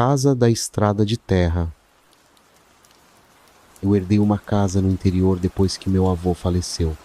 casa da estrada de terra. Eu herdei uma casa no interior depois que meu avô faleceu.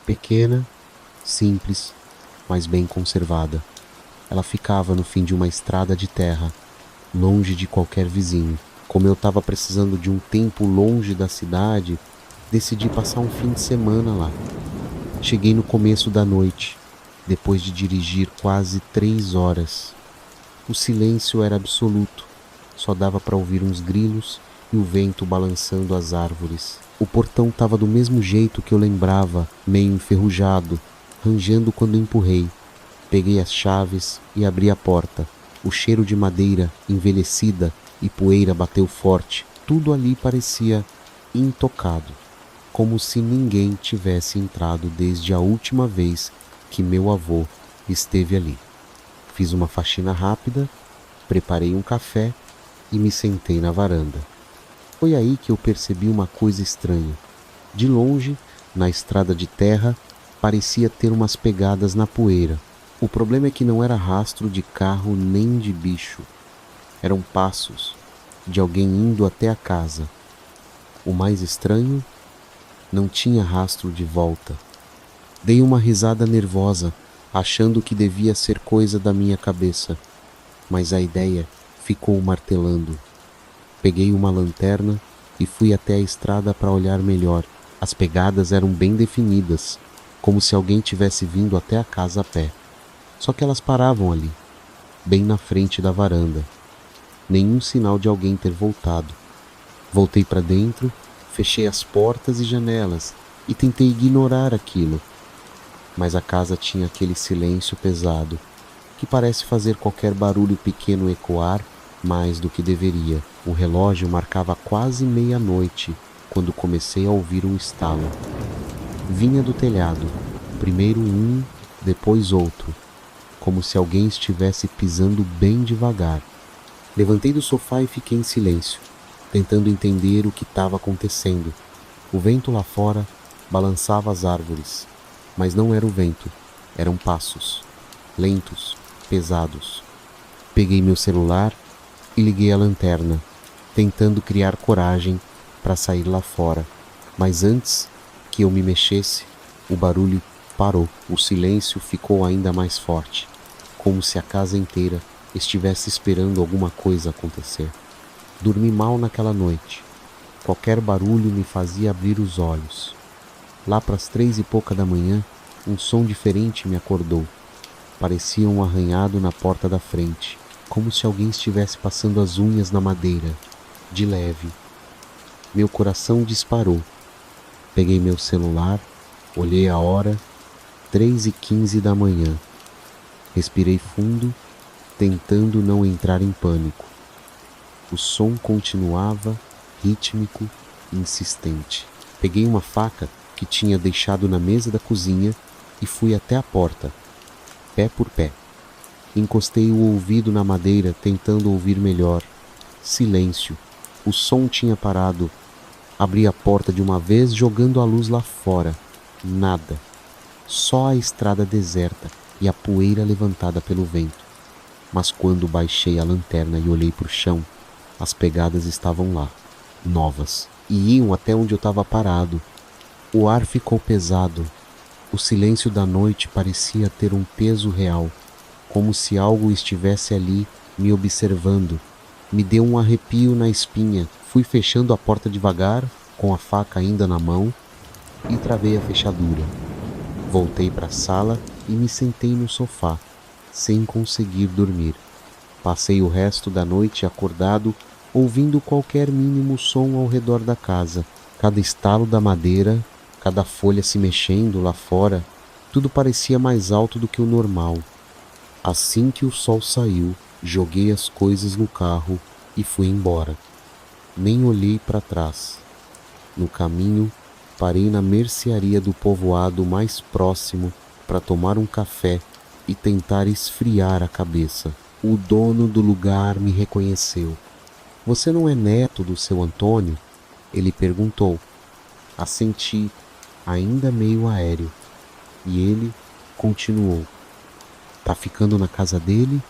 Pequena, simples, mas bem conservada. Ela ficava no fim de uma estrada de terra, longe de qualquer vizinho. Como eu estava precisando de um tempo longe da cidade, decidi passar um fim de semana lá. Cheguei no começo da noite, depois de dirigir quase 3 horas. O silêncio era absoluto, só dava para ouvir uns grilos e o vento balançando as árvores. O portão estava do mesmo jeito que eu lembrava, meio enferrujado, rangendo quando empurrei. Peguei as chaves e abri a porta. O cheiro de madeira envelhecida e poeira bateu forte. Tudo ali parecia intocado, como se ninguém tivesse entrado desde a última vez que meu avô esteve ali. Fiz uma faxina rápida, preparei um café e me sentei na varanda. Foi aí que eu percebi uma coisa estranha. De longe, na estrada de terra, parecia ter umas pegadas na poeira. O problema é que não era rastro de carro nem de bicho. Eram passos de alguém indo até a casa. O mais estranho, não tinha rastro de volta. Dei uma risada nervosa, achando que devia ser coisa da minha cabeça, mas a ideia ficou martelando. Peguei uma lanterna e fui até a estrada para olhar melhor. As pegadas eram bem definidas, como se alguém tivesse vindo até a casa a pé. Só que elas paravam ali, bem na frente da varanda. Nenhum sinal de alguém ter voltado. Voltei para dentro, fechei as portas e janelas e tentei ignorar aquilo. Mas a casa tinha aquele silêncio pesado, que parece fazer qualquer barulho pequeno ecoar mais do que deveria. O relógio marcava quase meia-noite, quando comecei a ouvir um estalo. Vinha do telhado, primeiro um, depois outro, como se alguém estivesse pisando bem devagar. Levantei do sofá e fiquei em silêncio, tentando entender o que estava acontecendo. O vento lá fora balançava as árvores, mas não era o vento, eram passos, lentos, pesados. Peguei meu celular e liguei a lanterna, tentando criar coragem para sair lá fora. Mas antes que eu me mexesse, o barulho parou. O silêncio ficou ainda mais forte, como se a casa inteira estivesse esperando alguma coisa acontecer. Dormi mal naquela noite. Qualquer barulho me fazia abrir os olhos. Lá para as 3 e pouca da manhã, um som diferente me acordou. Parecia um arranhado na porta da frente, como se alguém estivesse passando as unhas na madeira, de leve. Meu coração disparou. Peguei meu celular, olhei a hora, 3h15 da manhã. Respirei fundo, tentando não entrar em pânico. O som continuava, rítmico, insistente. Peguei uma faca que tinha deixado na mesa da cozinha e fui até a porta, pé por pé. Encostei o ouvido na madeira, tentando ouvir melhor. Silêncio. O som tinha parado. Abri a porta de uma vez, jogando a luz lá fora. Nada. Só a estrada deserta e a poeira levantada pelo vento. Mas quando baixei a lanterna e olhei para o chão, as pegadas estavam lá, novas, e iam até onde eu estava parado. O ar ficou pesado. O silêncio da noite parecia ter um peso real, como se algo estivesse ali me observando. Me deu um arrepio na espinha. Fui fechando a porta devagar, com a faca ainda na mão, e travei a fechadura. Voltei para a sala e me sentei no sofá, sem conseguir dormir. Passei o resto da noite acordado, ouvindo qualquer mínimo som ao redor da casa. Cada estalo da madeira, cada folha se mexendo lá fora, tudo parecia mais alto do que o normal. Assim que o sol saiu, joguei as coisas no carro e fui embora. Nem olhei para trás. No caminho, parei na mercearia do povoado mais próximo para tomar um café e tentar esfriar a cabeça. O dono do lugar me reconheceu. "Você não é neto do seu Antônio?" Ele perguntou. Assenti, ainda meio aéreo, e ele continuou. "Tá ficando na casa dele?"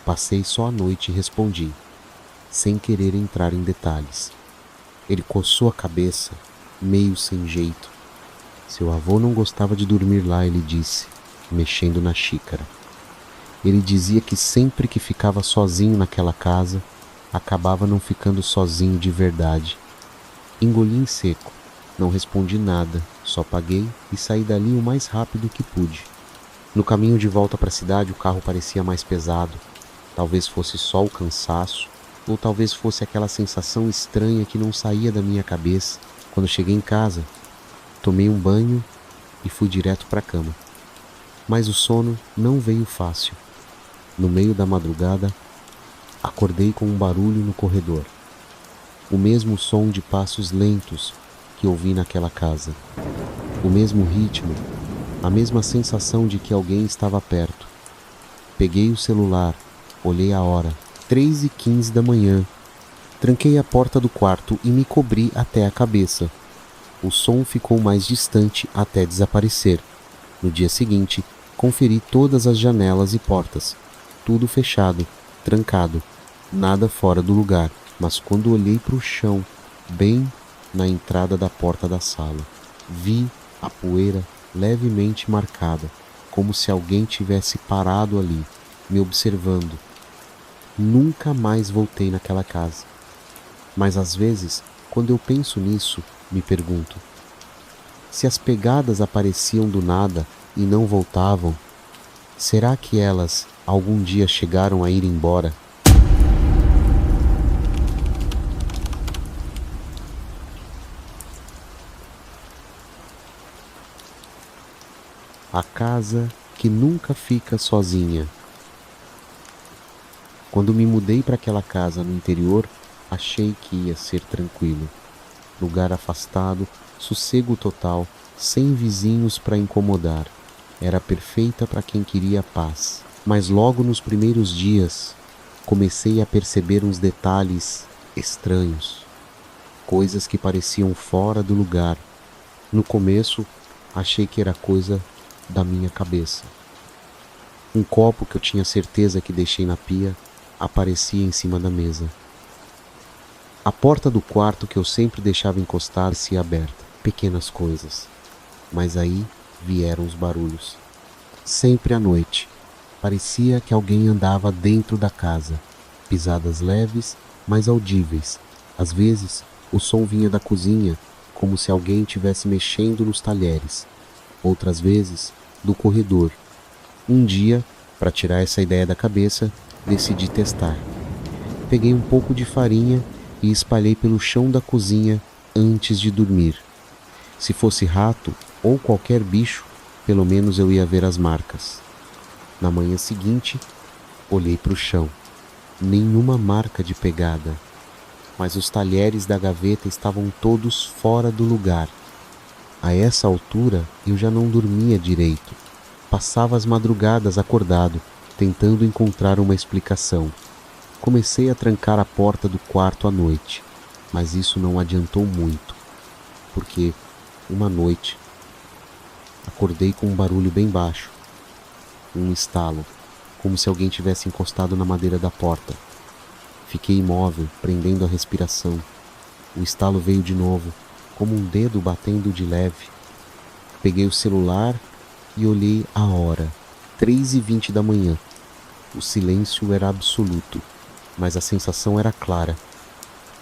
Passei só a noite e respondi. sem querer entrar em detalhes. Ele coçou a cabeça, meio sem jeito. Seu avô não gostava de dormir lá, ele disse, mexendo na xícara. Ele dizia que sempre que ficava sozinho naquela casa, acabava não ficando sozinho de verdade. Engoli em seco, não respondi nada, só paguei e saí dali o mais rápido que pude. No caminho de volta para a cidade, o carro parecia mais pesado. Talvez fosse só o cansaço, ou talvez fosse aquela sensação estranha que não saía da minha cabeça. Quando cheguei em casa, tomei um banho e fui direto para a cama. Mas o sono não veio fácil. No meio da madrugada, acordei com um barulho no corredor. O mesmo som de passos lentos que ouvi naquela casa. O mesmo ritmo, a mesma sensação de que alguém estava perto. Peguei o celular, olhei a hora, 3h15 da manhã. Tranquei a porta do quarto e me cobri até a cabeça. O som ficou mais distante até desaparecer. No dia seguinte, conferi todas as janelas e portas. Tudo fechado, trancado, nada fora do lugar. Mas quando olhei para o chão, bem na entrada da porta da sala, vi a poeira levemente marcada, como se alguém tivesse parado ali, me observando. Nunca mais voltei naquela casa. Mas às vezes, quando eu penso nisso, me pergunto: se as pegadas apareciam do nada e não voltavam, será que elas algum dia chegaram a ir embora? A casa que nunca fica sozinha. Quando me mudei para aquela casa no interior, achei que ia ser tranquilo. Lugar afastado, sossego total, sem vizinhos para incomodar. Era perfeita para quem queria paz. Mas logo nos primeiros dias, comecei a perceber uns detalhes estranhos. Coisas que pareciam fora do lugar. No começo, achei que era coisa da minha cabeça. Um copo que eu tinha certeza que deixei na pia aparecia em cima da mesa. A porta do quarto que eu sempre deixava encostar-se aberta. Pequenas coisas. Mas aí vieram os barulhos. Sempre à noite. Parecia que alguém andava dentro da casa. Pisadas leves, mas audíveis. Às vezes, o som vinha da cozinha, como se alguém estivesse mexendo nos talheres. Outras vezes, do corredor. Um dia, para tirar essa ideia da cabeça, decidi testar. Peguei um pouco de farinha e espalhei pelo chão da cozinha antes de dormir. Se fosse rato ou qualquer bicho, pelo menos eu ia ver as marcas. Na manhã seguinte, olhei para o chão. Nenhuma marca de pegada, mas os talheres da gaveta estavam todos fora do lugar. A essa altura, eu já não dormia direito. Passava as madrugadas acordado, tentando encontrar uma explicação. Comecei a trancar a porta do quarto à noite, mas isso não adiantou muito, porque, uma noite, acordei com um barulho bem baixo, um estalo, como se alguém tivesse encostado na madeira da porta. Fiquei imóvel, prendendo a respiração. O estalo veio de novo, como um dedo batendo de leve. Peguei o celular e olhei a hora, 3h20 da manhã. O silêncio era absoluto, mas a sensação era clara.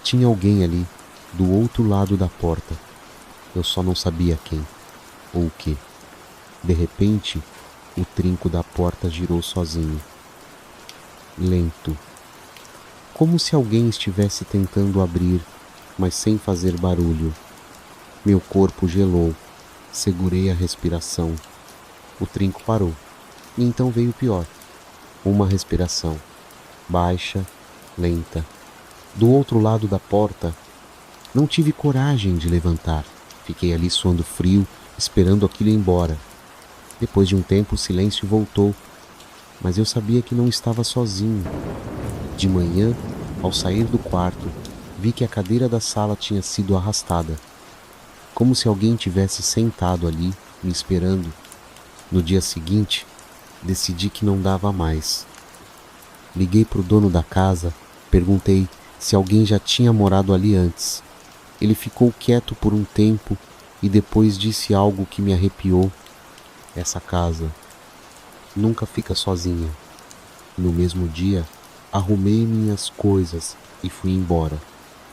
Tinha alguém ali, do outro lado da porta. Eu só não sabia quem, ou o que. De repente, o trinco da porta girou sozinho. Lento. Como se alguém estivesse tentando abrir, mas sem fazer barulho. Meu corpo gelou. Segurei a respiração. O trinco parou. E então veio o pior. Uma respiração. Baixa, lenta. Do outro lado da porta, não tive coragem de levantar. Fiquei ali suando frio, esperando aquilo ir embora. Depois de um tempo, o silêncio voltou. Mas eu sabia que não estava sozinho. De manhã, ao sair do quarto, vi que a cadeira da sala tinha sido arrastada. Como se alguém tivesse sentado ali, me esperando. No dia seguinte, decidi que não dava mais. Liguei para o dono da casa, perguntei se alguém já tinha morado ali antes. Ele ficou quieto por um tempo e depois disse algo que me arrepiou. Essa casa nunca fica sozinha. No mesmo dia, arrumei minhas coisas e fui embora.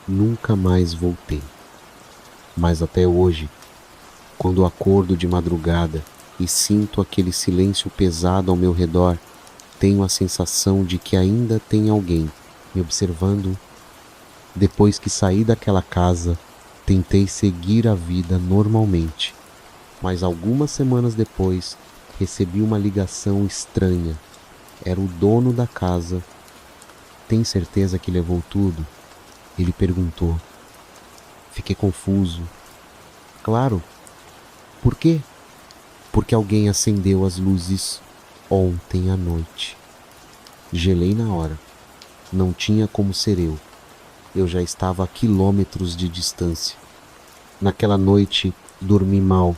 Nunca mais voltei. Mas até hoje, quando acordo de madrugada e sinto aquele silêncio pesado ao meu redor, tenho a sensação de que ainda tem alguém me observando. Depois que saí daquela casa, tentei seguir a vida normalmente, mas algumas semanas depois recebi uma ligação estranha. Era o dono da casa. Tem certeza que levou tudo? Ele perguntou. Fiquei confuso. Claro. Por quê? Porque alguém acendeu as luzes ontem à noite. Gelei na hora. Não tinha como ser eu. Eu já estava a quilômetros de distância. Naquela noite, dormi mal.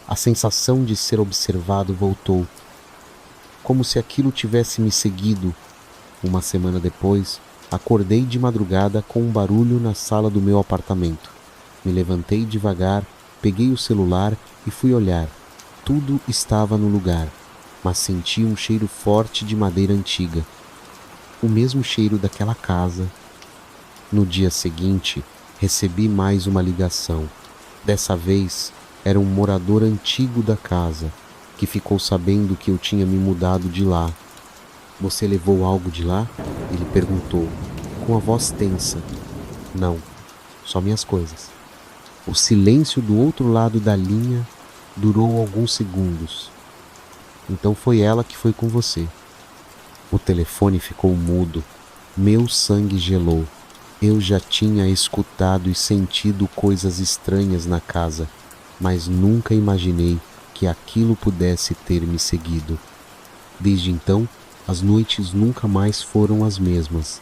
A sensação de ser observado voltou. Como se aquilo tivesse me seguido. Uma semana depois, acordei de madrugada com um barulho na sala do meu apartamento. Me levantei devagar, peguei o celular e fui olhar. Tudo estava no lugar, mas senti um cheiro forte de madeira antiga. O mesmo cheiro daquela casa. No dia seguinte, recebi mais uma ligação. Dessa vez, era um morador antigo da casa, que ficou sabendo que eu tinha me mudado de lá. Você levou algo de lá? Ele perguntou, com a voz tensa. Não, só minhas coisas. O silêncio do outro lado da linha durou alguns segundos. Então foi ela que foi com você. O telefone ficou mudo. Meu sangue gelou. Eu já tinha escutado e sentido coisas estranhas na casa, mas nunca imaginei que aquilo pudesse ter me seguido. Desde então, as noites nunca mais foram as mesmas.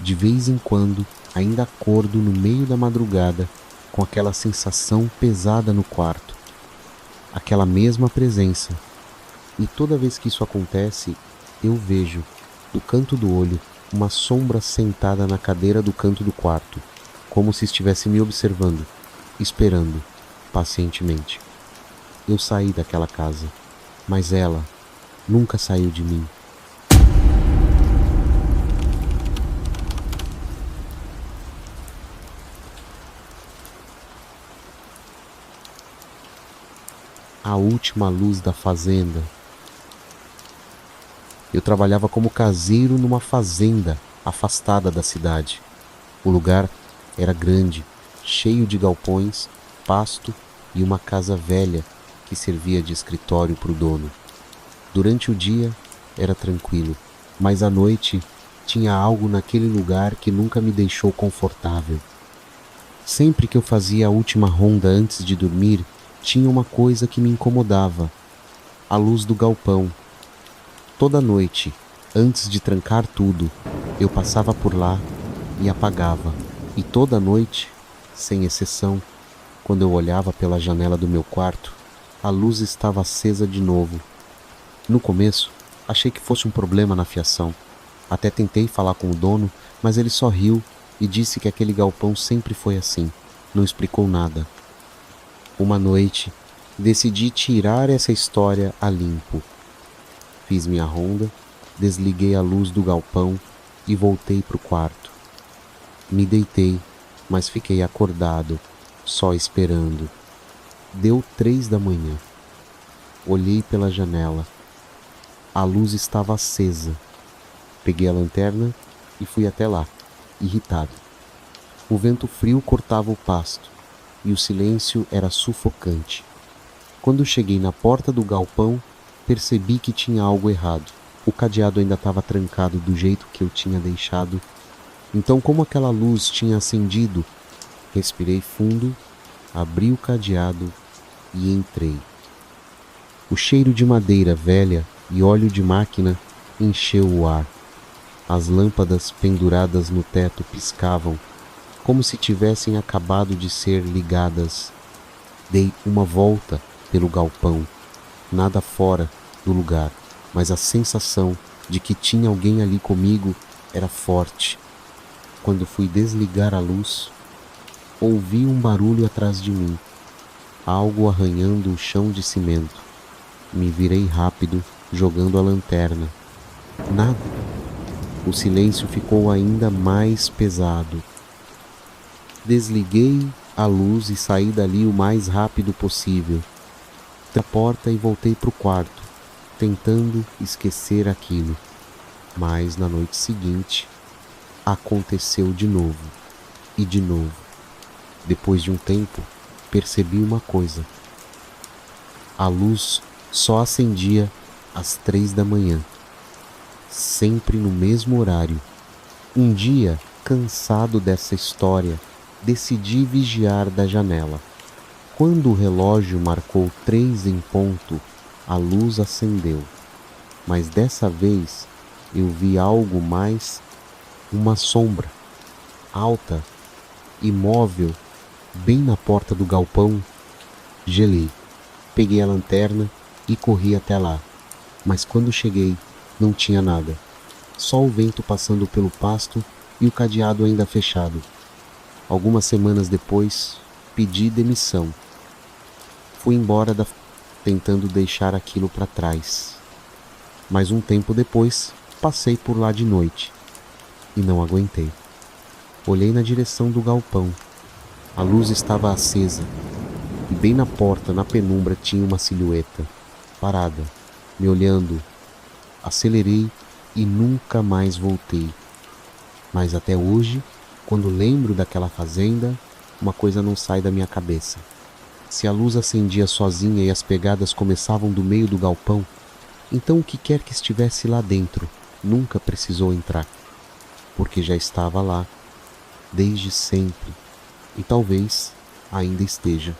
De vez em quando, ainda acordo no meio da madrugada com aquela sensação pesada no quarto. Aquela mesma presença. E toda vez que isso acontece, eu vejo, do canto do olho, uma sombra sentada na cadeira do canto do quarto, como se estivesse me observando, esperando, pacientemente. Eu saí daquela casa, mas ela nunca saiu de mim. A última luz da fazenda. Eu trabalhava como caseiro numa fazenda afastada da cidade. O lugar era grande, cheio de galpões, pasto e uma casa velha que servia de escritório para o dono. Durante o dia era tranquilo, mas à noite tinha algo naquele lugar que nunca me deixou confortável. Sempre que eu fazia a última ronda antes de dormir, tinha uma coisa que me incomodava: a luz do galpão. Toda noite, antes de trancar tudo, eu passava por lá e apagava. E toda noite, sem exceção, quando eu olhava pela janela do meu quarto, a luz estava acesa de novo. No começo, achei que fosse um problema na fiação. Até tentei falar com o dono, mas ele só riu e disse que aquele galpão sempre foi assim. Não explicou nada. Uma noite, decidi tirar essa história a limpo. Fiz minha ronda, desliguei a luz do galpão e voltei para o quarto. Me deitei, mas fiquei acordado, só esperando. Deu 3 da manhã. Olhei pela janela. A luz estava acesa. Peguei a lanterna e fui até lá, irritado. O vento frio cortava o pasto e o silêncio era sufocante. Quando cheguei na porta do galpão, percebi que tinha algo errado. O cadeado ainda estava trancado do jeito que eu tinha deixado. Então, como aquela luz tinha acendido, respirei fundo, abri o cadeado e entrei. O cheiro de madeira velha e óleo de máquina encheu o ar. As lâmpadas penduradas no teto piscavam, como se tivessem acabado de ser ligadas. Dei uma volta pelo galpão. Nada fora do lugar, mas a sensação de que tinha alguém ali comigo era forte. Quando fui desligar a luz, ouvi um barulho atrás de mim, algo arranhando o chão de cimento. Me virei rápido, jogando a lanterna. Nada. O silêncio ficou ainda mais pesado. Desliguei a luz e saí dali o mais rápido possível. Da porta e voltei para o quarto, tentando esquecer aquilo. Mas na noite seguinte, aconteceu de novo e de novo. Depois de um tempo, percebi uma coisa. A luz só acendia às 3 da manhã, sempre no mesmo horário. Um dia, cansado dessa história, decidi vigiar da janela. Quando o relógio marcou 3 em ponto, a luz acendeu. Mas dessa vez eu vi algo mais, uma sombra, alta, imóvel, bem na porta do galpão. Gelei, peguei a lanterna e corri até lá. Mas quando cheguei, não tinha nada. Só o vento passando pelo pasto e o cadeado ainda fechado. Algumas semanas depois, pedi demissão. Fui embora tentando deixar aquilo para trás. Mas um tempo depois, passei por lá de noite e não aguentei. Olhei na direção do galpão. A luz estava acesa e bem na porta, na penumbra, tinha uma silhueta, parada, me olhando. Acelerei e nunca mais voltei. Mas até hoje, quando lembro daquela fazenda, uma coisa não sai da minha cabeça. Se a luz acendia sozinha e as pegadas começavam do meio do galpão, então o que quer que estivesse lá dentro nunca precisou entrar, porque já estava lá, desde sempre, e talvez ainda esteja.